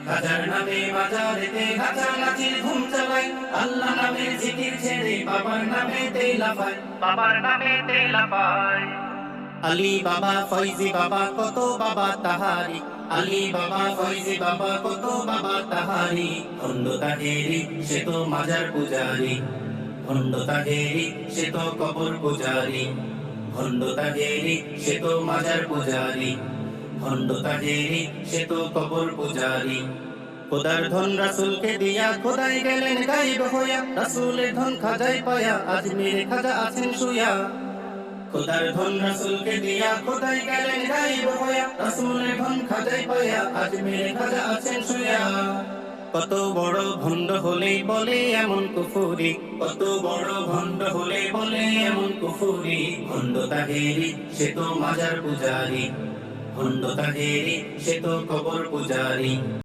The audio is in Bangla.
হাজার নামে বাজারেতে নাচানাচির ধুম চালায়, আল্লাহ নামের জিকির ছেড়ে বাবার নামেতেই লাফায়, বাবার নামেতেই লাফায়। আলী বাবা ফয়জি বাবা কত বাবা তাহারি, আলী বাবা ফয়জি বাবা কত বাবা তাহারি। ভণ্ড তাহেরি সে তো মাজার পূজারি, ভণ্ড তাহেরি সে তো কবর পূজারি, ভণ্ড তাহেরি সে তো মাজার পূজারি, ভণ্ড তাহেরি সে তো কবর পূজারি। খোদার ধন রাসূলকে দিয়া খোদাই গেলেন গায়েব হইয়া, রাসূলের ধন খাজায় পায়া আজমিরে খাজা আছেন শুয়া। খোদার ধন রাসূলকে দিয়া খোদাই গেলেন গায়েব হইয়া, রাসূলের ধন খাজায় পায়া আজমিরে খাজা আছেন শুয়া। কত বড় ভণ্ড হলে বলে এমন কুফরি, কত বড় ভণ্ড হলে বলে এমন কুফরি। ভণ্ড তাহেরি সে তো মাজার পূজারি, ভণ্ড তাহেরি সে তো কবর পূজারি।